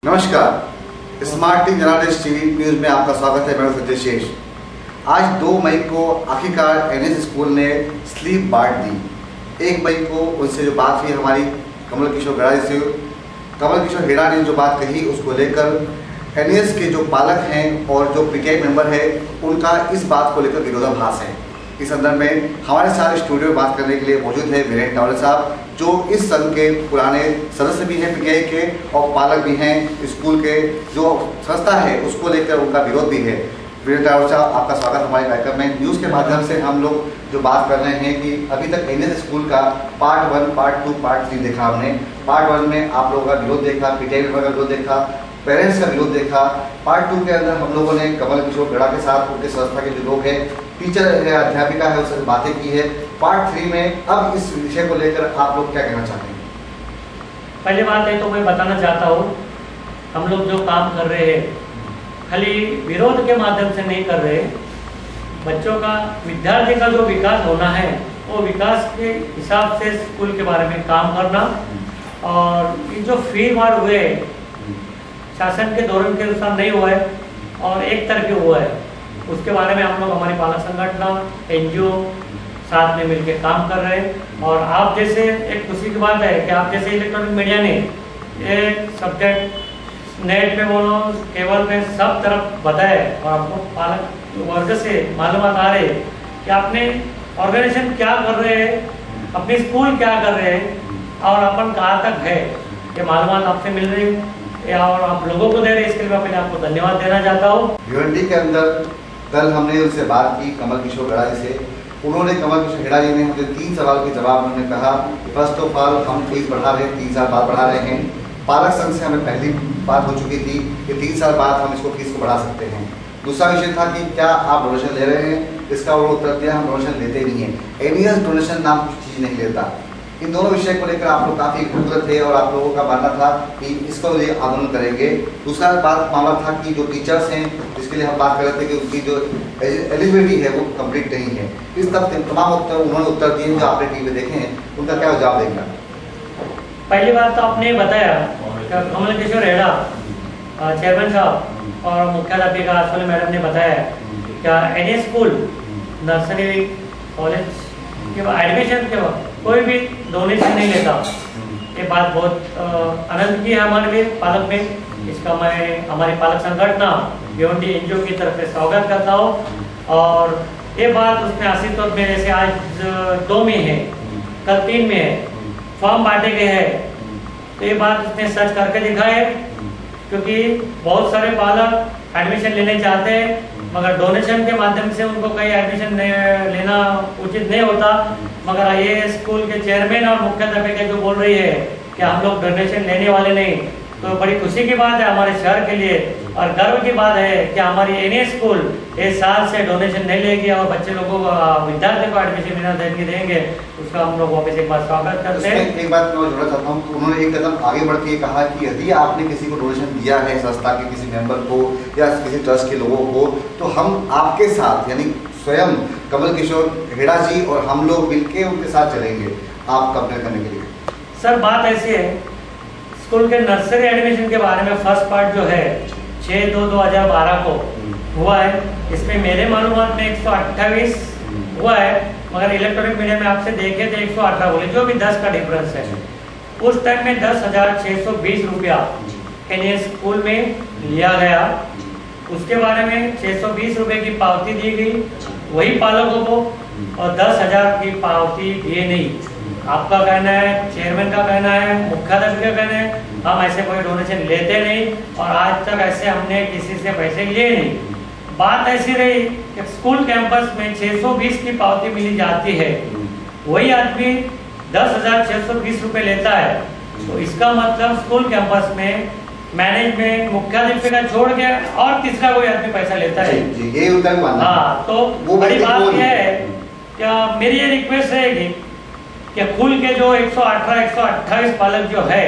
नमस्कार, smart TV journalist TV news में आपका स्वागत है। मैं संजय शेष। आज 2 मई को आखिरकार एनएस स्कूल ने स्लीप बांट दी। 1 मई को उनसे जो बात हुई हमारी कमल किशोर गड़ा जी से, कमल किशोर हेड़ा ने जो बात कही उसको लेकर एनएस के जो पालक हैं और जो पीटीआई मेंबर है उनका इस बात को लेकर विरोधाभास है। इस संदर्भ में हमारे साथ स्टूडियो में बात करने के लिए मौजूद है वीरेंद्र टावले साहब, जो इस संघ के पुराने सदस्य भी हैं पीटीआई के और पालक भी हैं। स्कूल के जो संस्था है उसको लेकर उनका विरोध भी है। वीरेंद्र टावले साहब, आपका स्वागत हमारे कार्यक्रम में। न्यूज़ के माध्यम से हम लोग जो बात कर रहे हैं कि अभी तक एनएस स्कूल का पार्ट 1, पार्ट 2, पार्ट 3 देखा हमने। पार्ट 1 में आप लोगों का विरोध देखा, पीटीआई का विरोध देखा, पेरेंट्स का विरोध देखा। पार्ट 2 के अंदर हम लोगों ने कमल किशोर गड़ा के साथ उनके संस्था के जो लोग हैं, टीचर है, अध्यापिका है, उससे बातें की है। पार्ट 3 में अब इस विषय को लेकर आप लोग क्या कहना चाहते हैं? पहली बात है तो मैं बताना चाहता हूँ, हम लोग जो काम कर रहे हैं खाली विरोध के माध्यम से नहीं कर रहे। बच्चों का, विद्यार्थी का जो विकास होना है वो विकास के हिसाब से स्कूल के बारे में काम करना। और ये जो फी मार हुए शासन के धोरण के अनुसार नहीं हुआ है और एक तरफी हुआ है, उसके बारे में हम लोग हमारी पालक संगठन एनजीओ साथ में मिलकर काम कर रहे हैं। और आप जैसे, एक खुशी की बात है कि आप जैसे इलेक्ट्रॉनिक मीडिया ने एक सब्जेक्ट नेट पे बोलो, केबल पे, सब तरफ बताया और आपको पालक वर्ग से मालूमात आ रहे कि अपने ऑर्गेनाइजेशन क्या कर रहे हैं, अपने स्कूल क्या कर रहे हैं और अपन कहाँ तक है, ये मालूमात आपसे मिल रही है और आप लोगों को दे रहे हैं। इसके लिए मैं पहले आपको धन्यवाद देना चाहता हूँ। यूएनडी के अंदर कल हमने उनसे बात की कमल किशोर गड़ा जी से। उन्होंने, कमल किशोर हेड़ा जी ने मुझे 3 सवाल के जवाब उन्होंने कहा, फर्स्ट ऑफ ऑल हम फीस बढ़ा रहे हैं, 3 साल बाद बढ़ा रहे हैं। पालक संघ से हमें पहली बात हो चुकी थी कि 3 साल बाद हम इसको फीस को बढ़ा सकते हैं। दूसरा विषय था कि क्या आप डोनेशन ले रहे हैं? इसका वो उत्तर दिया, हम डोनेशन लेते नहीं हैं। एनियस डोनेशन नाम कुछ चीज़ नहीं लेता। इन दोनों विषय को लेकर आप लोग काफ़ी उग्र थे और आप लोगों का मानना था कि इसको लिए आंदोलन करेंगे। दूसरा बात मामला था कि जो टीचर्स हैं, जिसके लिए हम बात कर रहे थे कि उनकी जो एलिजिबिलिटी है वो कंप्लीट नहीं है। इस तमाम उत्तर उन्होंने उत्तर दिए जो आपने टीवी में देखे हैं, उनका क्या जवाब देंगे? पहली बात तो आपने बताया कि कमल किशोर हेड़ा चेयरमैन साहब और मुख्याध्यापिका आसवानी मैडम ने बताया क्या एनएस स्कूल नर्सरी कॉलेज के एडमिशन के वक्त कोई भी डोनेशन नहीं लेता। ये बात बहुत आनंद की है हमारे लिए पालक में। इसका मैं हमारी पालक संगठन यूएनडी एनजीओ की तरफ से स्वागत करता हूँ। और ये बात उसमें अस्तित्व में, जैसे आज 2 में है, कल 3 में है, फॉर्म बांटे गए हैं, तो ये बात उसने सर्च करके दिखा है। क्योंकि बहुत सारे पालक एडमिशन लेने चाहते हैं मगर डोनेशन के माध्यम से उनको कहीं एडमिशन लेना उचित नहीं होता। मगर ये स्कूल के चेयरमैन और मुख्याध्यापिका जो बोल रही है कि हम लोग डोनेशन लेने वाले नहीं, तो बड़ी खुशी की बात है हमारे शहर के लिए और गर्व की बात है कि हमारी एनएस स्कूल इस साल से डोनेशन नहीं लेगी और बच्चे लोगों को, विद्यार्थियों को एडमिशन बिना देंगे। उसका हम लोग वापस एक बार स्वागत करते हैं। एक बात मैं जोड़ना चाहता हूँ, उन्होंने एक कदम आगे बढ़ के कहा कि यदि आपने किसी को डोनेशन दिया है, संस्था के किसी मेंबर को या किसी ट्रस्ट के लोगों को, तो हम आपके साथ, यानी स्वयं कमल किशोर हेड़ा जी और हम लोग मिलके उनके साथ चलेंगे आप कंप्लेन करने के लिए। सर बात ऐसी है, स्कूल के नर्सरी एडमिशन के बारे में फर्स्ट पार्ट जो है 6/2/2012 को हुआ है। इसमें मेरे मालूमात में 128 हुआ है, मगर इलेक्ट्रॉनिक मीडिया में आपसे देखे थे 118 बोले, जो भी 10 का डिफरेंस है। उस टाइम में 10,620 रुपया एनएस स्कूल में लिया गया। उसके बारे में 620 रुपये की पावती दी गई वही पालकों को और 10,000 की पावती दिए नहीं। आपका कहना है, चेयरमैन का कहना है, मुख्याध्यापिका का कहना है, हम ऐसे कोई डोनेशन लेते नहीं और आज तक ऐसे हमने किसी से पैसे लिए नहीं। बात ऐसी रही कि स्कूल कैंपस में 620 की पावती मिली जाती है, वही आदमी 10,620 रुपये लेता है। तो इसका मतलब स्कूल कैंपस में मैनेजमेंट, मुख्याध्यापिका छोड़ के और तीसरा कोई आदमी पैसा लेता है। ये उनका भी मानना है। हाँ, तो बड़ी बात यह है क्या मेरी ये रिक्वेस्ट रहेगी कि खुल के जो 118-128 पालक जो है,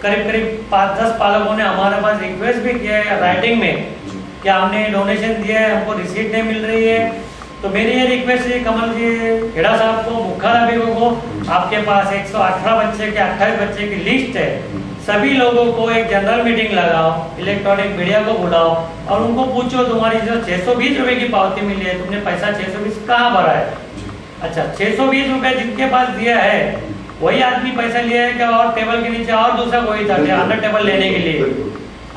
करीब 5-10 पालकों ने हमारे पास रिक्वेस्ट भी किया है राइटिंग में कि हमने डोनेशन दिया है, हमको रिसीट नहीं मिल रही है। तो मेरी ये रिक्वेस्ट है कमल जी हेड़ा साहब को, मुख्याध्यापिकों को, आपके पास 118 बच्चे के 28 बच्चे की लिस्ट है, सभी लोगों को एक जनरल मीटिंग लगाओ, इलेक्ट्रॉनिक मीडिया को बुलाओ और उनको पूछो तुम्हारी जो 620 रुपए की पावती मिली है, तुमने पैसा 620 कहाँ भरा है? अच्छा, 620 रुपए जिनके पास दिया है वही आदमी पैसा लिया है क्या? और टेबल के नीचे और दूसरा कोई था अंदर टेबल लेने के लिए?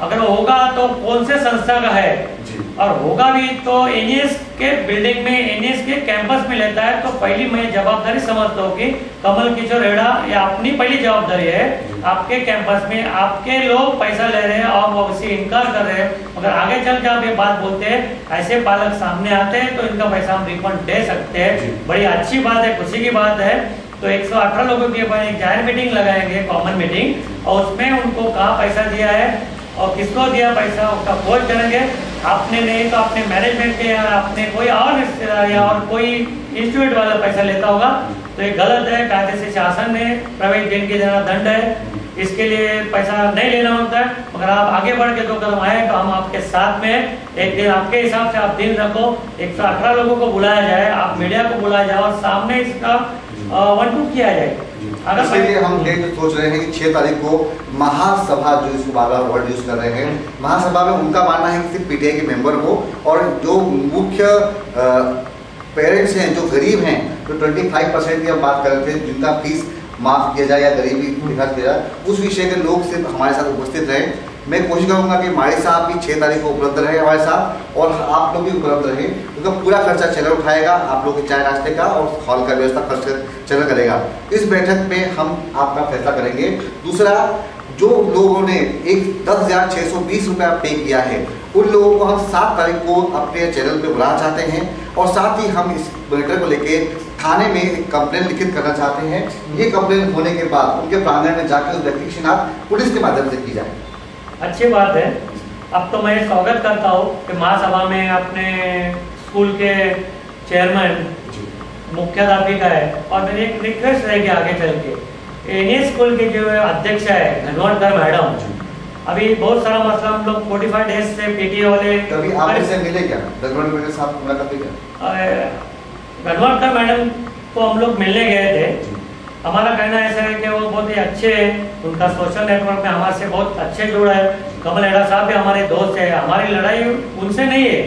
अगर होगा तो कौन से संस्था का है? और होगा भी तो एनईएस के बिल्डिंग में, एनईएस के कैंपस में लेता है, तो पहली मैं जवाबदारी समझता हूँ कि कमल किशोर हेड़ा ये अपनी पहली जवाबदारी है। आपके कैंपस में आपके लोग पैसा ले रहे हैं और वो उसे इनकार कर रहे हैं, मगर आगे चल के आप ये बात बोलते हैं, ऐसे पालक सामने आते हैं तो इनका पैसा हम रिफंड दे सकते हैं। बड़ी अच्छी बात है, खुशी की बात है। तो 118 लोगों के ऊपर एक जाहिर मीटिंग लगाएंगे, कॉमन मीटिंग, और उसमें उनको कहाँ पैसा दिया है और किसको दिया पैसा उसका खोज करेंगे। आपने नहीं तो अपने मैनेजमेंट के या अपने कोई और रिश्तेदार या और कोई इंस्टीट्यूट वाला पैसा लेता होगा तो ये गलत है। कायदे से शासन ने प्रवेश दिन के जना दंड है, इसके लिए पैसा नहीं लेना होता है। मगर आप आगे बढ़ के 2 कदम आए तो हम आपके साथ में एक दिन आपके हिसाब से आप दिन रखो, 118 लोगों को बुलाया जाए, आप मीडिया को बुलाया जाए और सामने इसका 1-2 किया जाए। इसलिए हम ये सोच रहे हैं कि 6 तारीख को महासभा, जो इसको बार-बार वर्ड यूज कर रहे हैं, महासभा में उनका मानना है कि सिर्फ पीटीआई के मेंबर हो और जो मुख्य पेरेंट्स हैं, जो गरीब हैं, तो 25% की हम बात कर रहे थे, जिनका फीस माफ किया जाए या गरीबी दिखा किया जाए, उस विषय के लोग सिर्फ हमारे साथ उपस्थित रहें। मैं कोशिश करूंगा कि माड़ी साहब भी 6 तारीख को उपलब्ध रहे हमारे साथ और आप लोग भी उपलब्ध रहे, क्योंकि पूरा खर्चा चैनल उठाएगा, आप लोग के चाय नाश्ते का और हॉल का व्यवस्था खर्च चैनल करेगा। इस बैठक में हम आपका फैसला करेंगे। दूसरा, जो लोगों ने 10,620 रुपया पे किया है, उन लोगों को हम 7 तारीख को अपने चैनल पे बुलाना चाहते हैं और साथ ही हम इस मैटर को लेके थाने में एक कंप्लेन लिखित करना चाहते हैं। ये कंप्लेन होने के बाद उनके प्रांगण में जाकर उस व्यक्ति की शिनाख्त पुलिस के माध्यम से की जाए। अच्छी बात है। अब तो मैं स्वागत करता हूँ कि महासभा में अपने स्कूल के चेयरमैन मुख्याध्यापिका है और मेरी एक रिक्वेस्ट रहेगी आगे चल के, एनईएस स्कूल के जो अध्यक्ष है धनवंतर मैडम, अभी बहुत सारा मसला हम लोग 45 डेज से पीटीए वाले कभी आप इससे मिले क्या? धनवंतर मैडम साहब मुलाकात हुई क्या? धनवंतर मैडम को हम लोग मिलने गए थे। हमारा कहना ऐसा है कि वो बहुत ही अच्छे हैं, उनका सोशल नेटवर्क में हमारे से बहुत अच्छे जुड़ा है। कमल हेड़ा साहब भी हमारे दोस्त है, हमारी लड़ाई उनसे नहीं है।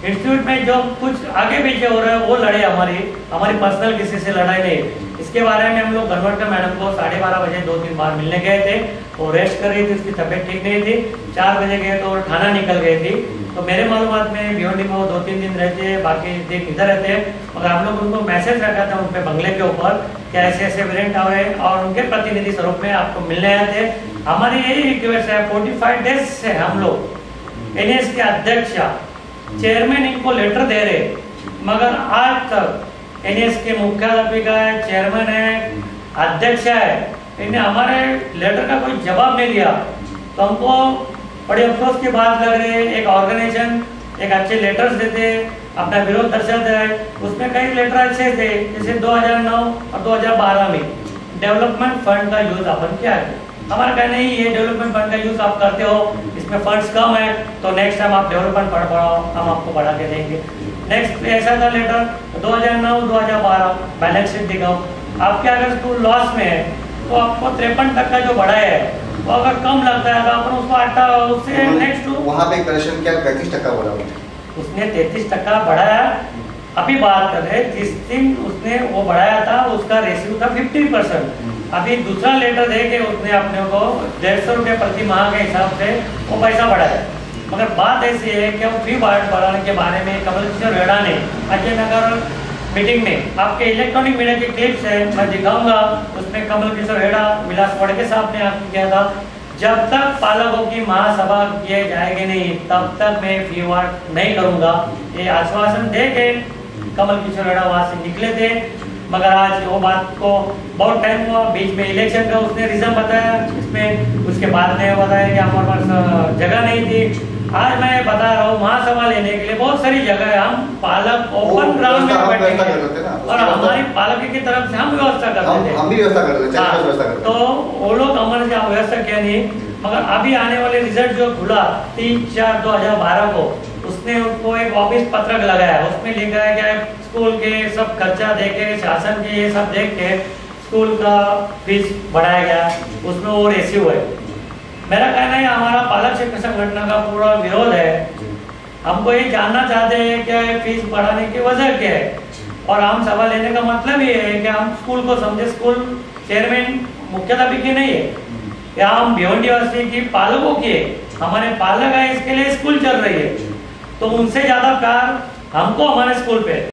इंस्टीट्यूट में जो कुछ आगे पीछे हो रहा है वो लड़ाई हमारी पर्सनल किसी से लड़ाई नहीं। इसके बारे में हम लोग धनवंतर मैडम को 12:30 बजे 2-3 बार मिलने गए थे। वो रेस्ट कर रही थी, उसकी तबीयत ठीक नहीं थी। 4 बजे गए तो थाना निकल गई थी। तो मेरे मालूमात में भिवंडी में वो 2-3 दिन रहते हैं, बाकी दिन इधर रहते हैं। मगर हम लोग उनको मैसेज रखा था उन पे बंगले के ऊपर कि ऐसे ऐसे वेरिएंट आ रहे हैं और उनके प्रतिनिधि स्वरूप में आपको मिलने आए थे। हमारी यही रिक्वेस्ट है, 45 डेज से हम लोग एनईएस के अध्यक्ष चेयरमैन इनको लेटर दे रहे, मगर आज तक एनईएस के मुख्याध्यापिका है, चेयरमैन है, अध्यक्ष है, इन्हें हमारे लेटर का कोई जवाब नहीं दिया। तो हमको बड़े अफसोस की बात लग रही है। एक ऑर्गेनाइजेशन एक अच्छे लेटर्स देते, अपना विरोध दर्शाता है, उसमें कई लेटर अच्छे थे, जैसे 2009 और 2012 में डेवलपमेंट फंड का यूज अपन क्या है। हमारा कहना ही है डेवलपमेंट फंड का यूज आप करते हो, इसमें फंड्स कम है, तो नेक्स्ट टाइम आप डेवलपमेंट फंड बढ़ाओ, हम आपको बढ़ा के देंगे। नेक्स्ट ऐसा था लेटर 2009-2012 बैलेंस शीट दिखाओ, आपके अगर स्कूल लॉस में है तो आपको 53% जो बढ़ाया है वो अगर कम लगता है तो अपन उसको हटा, उससे नेक्स्ट वहाँ पे करेक्शन क्या 35% बोला उसने 33% बढ़ाया। अभी बात कर रहे जिस दिन उसने वो बढ़ाया था उसका रेशियो था 50%। अभी दूसरा लेटर दे के उसने अपने को 150 रुपये प्रति माह के हिसाब से वो पैसा बढ़ाया। मगर बात ऐसी है कि वो फ्री वार्ड बढ़ाने के बारे में कमल किशोर हेड़ा ने अजय नगर मीटिंग में, आपके इलेक्ट्रॉनिक मीडिया की क्लिप्स है, मैं दिखाऊंगा, उसमें कमल किशोर हेड़ा विलास वड़के साहब ने आपको किया था, जब तक पालकों की महासभा किए जाएंगे नहीं तब तक मैं फ्री वार्ड नहीं करूंगा, ये आश्वासन दे के कमल किशोर हेड़ा वहां से निकले थे। मगर आज वो बात को बहुत टाइम हुआ, बीच में इलेक्शन का उसने रीजन बताया, इसमें उसके बाद ने बताया कि हमारे पास जगह नहीं थी। आज मैं बता रहा हूँ महासभा लेने के लिए बहुत सारी जगह है, हम पालक ओपन ग्राउंड में बैठे और हमारी पालक की तरफ से हम व्यवस्था करते थे, हम भी व्यवस्था करते थे। तो वो लोग हमारे से व्यवस्था किया नहीं। मगर अभी आने वाले रिजल्ट जो खुला 3/4/2012 को, उसने उनको एक ऑफिस पत्रक लगाया, उसमें लिखा है कि स्कूल के सब खर्चा देके, शासन के ये सब देख के स्कूल का फीस बढ़ाया गया, उसमें वो रेशियो है। मेरा कहना है हमारा पालक शिक्षक संगठन का पूरा विरोध है। हमको ये जानना चाहते हैं कि फीस बढ़ाने की वजह क्या है, और हम सवाल लेने का मतलब ये है कि हम स्कूल को समझे स्कूल चेयरमैन मुख्याध्यापक की नहीं है, या हम भिवंडी वासी की पालकों की है। हमारे पालक है, इसके लिए स्कूल चल रही है, तो उनसे ज्यादा प्यार हमको हमारे स्कूल पे